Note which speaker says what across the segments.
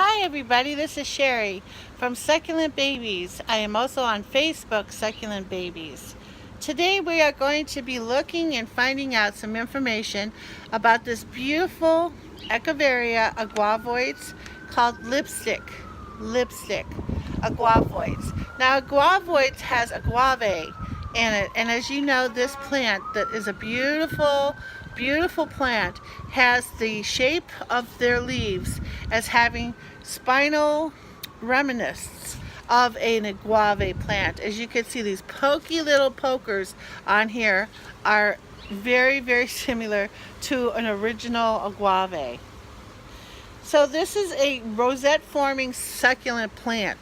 Speaker 1: Hi everybody, this is Sherry from Succulent Babies. I am also on Facebook, Succulent Babies. Today we are going to be looking and finding out some information about this beautiful Echeveria aguavoids called lipstick aguavoids. Now aguavoids has agave in it, and as you know, this plant that is a beautiful plant has the shape of their leaves as having spinal remnants of an agave plant. As you can see, these pokey little pokers on here are very similar to an original agave. So this is a rosette forming succulent plant.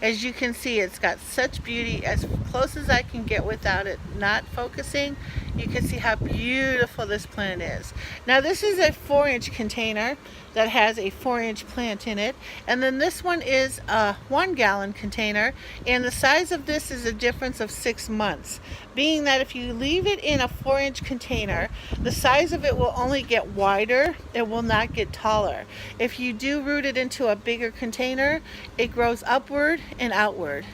Speaker 1: As you can see, it's got such beauty. As close as I can get without it not focusing, you can see how beautiful this plant is. Now this is a 4-inch container that has a 4-inch plant in it, and then this one is a 1-gallon container, and the size of this is a difference of 6 months, being that if you leave it in a 4-inch container, the size of it will only get wider, it will not get taller. If you do root it into a bigger container, it grows upward and outward.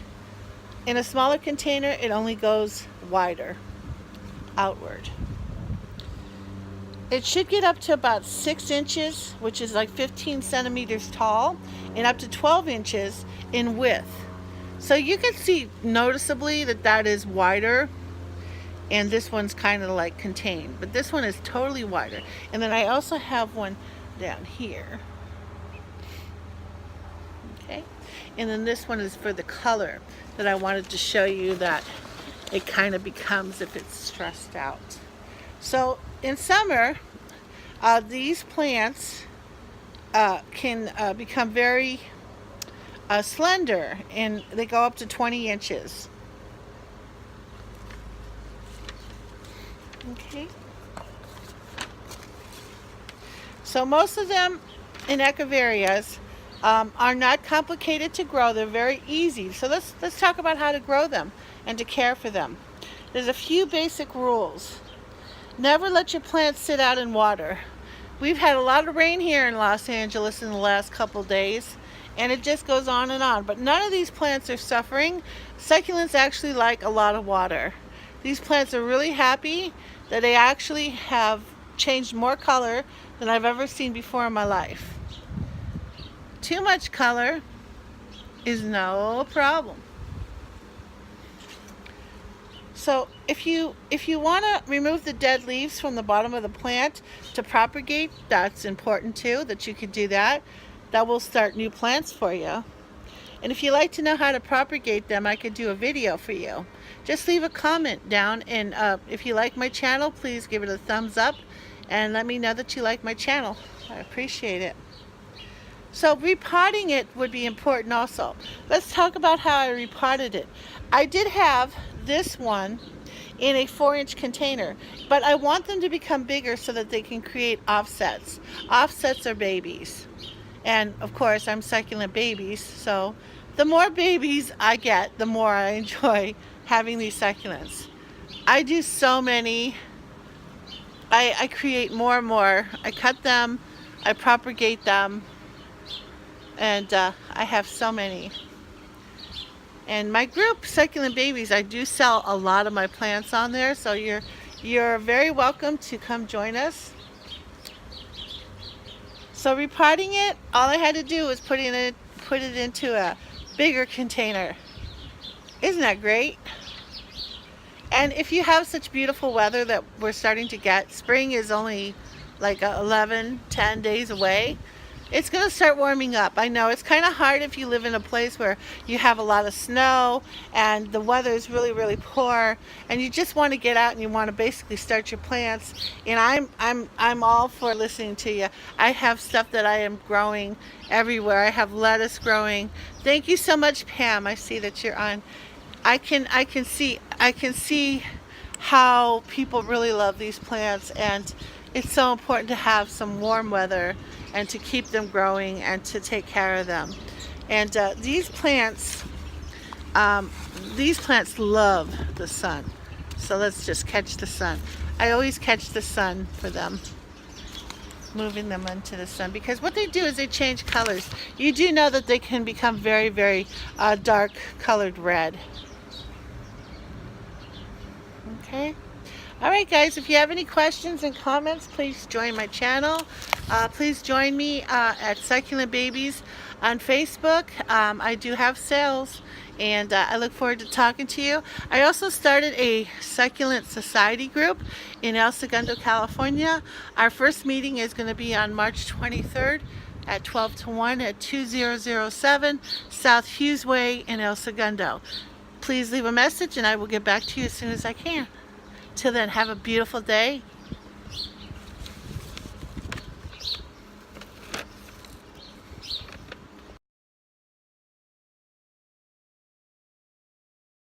Speaker 1: In a smaller container, it only goes wider, outward. It should get up to about 6 inches, which is like 15 centimeters tall, and up to 12 inches in width. So you can see noticeably that that is wider, and this one's kind of like contained, but this one is totally wider. And then I also have one down here. Okay, and then this one is for the color that I wanted to show you that it kind of becomes if it's stressed out. So in summer, these plants can become very slender, and they go up to 20 inches. Okay. So most of them in Echeverias are not complicated to grow. They're very easy. So let's talk about how to grow them and to care for them. There's a few basic rules. Never let your plants sit out in water. We've had a lot of rain here in Los Angeles in the last couple days, and it just goes on and on. But none of these plants are suffering. Succulents actually like a lot of water. These plants are really happy that they actually have changed more color than I've ever seen before in my life. Too much color is no problem. So if you want to remove the dead leaves from the bottom of the plant to propagate, that's important too, that you could do that. That will start new plants for you. And if you like to know how to propagate them, I could do a video for you. Just leave a comment down, and if you like my channel, please give it a thumbs up and let me know that you like my channel. I appreciate it. So repotting it would be important also. Let's talk about how I repotted it. I did have this one in a 4-inch container, but I want them to become bigger so that they can create offsets. Offsets are babies. And of course, I'm Succulent Babies, so the more babies I get, the more I enjoy having these succulents. I do so many. I create more and more. I cut them, I propagate them, and I have so many. And my group, Succulent Babies, I do sell a lot of my plants on there, so you're very welcome to come join us. So repotting it, all I had to do was put it into a bigger container. Isn't that great? And if you have such beautiful weather that we're starting to get, spring is only like 10 days away. It's going to start warming up. I know it's kind of hard if you live in a place where you have a lot of snow and the weather is really poor, and you just want to get out and you want to basically start your plants. And I'm all for listening to you. I have stuff that I am growing everywhere. I have lettuce growing. Thank you so much, Pam. I see that you're on. I can see how people really love these plants, and it's so important to have some warm weather and to keep them growing and to take care of them. And these plants love the sun. So let's just catch the sun. I always catch the sun for them. moving them into the sun, because what they do is they change colors. You do know that they can become very, very dark colored red. Okay. All right, guys, if you have any questions and comments, please join my channel. Please join me at Succulent Babies on Facebook. I do have sales, and I look forward to talking to you. I also started a Succulent Society group in El Segundo, California. Our first meeting is going to be on March 23rd at 12 to 1 at 2007 South Hughes Way in El Segundo. Please leave a message, and I will get back to you as soon as I can. Till then, have a beautiful day.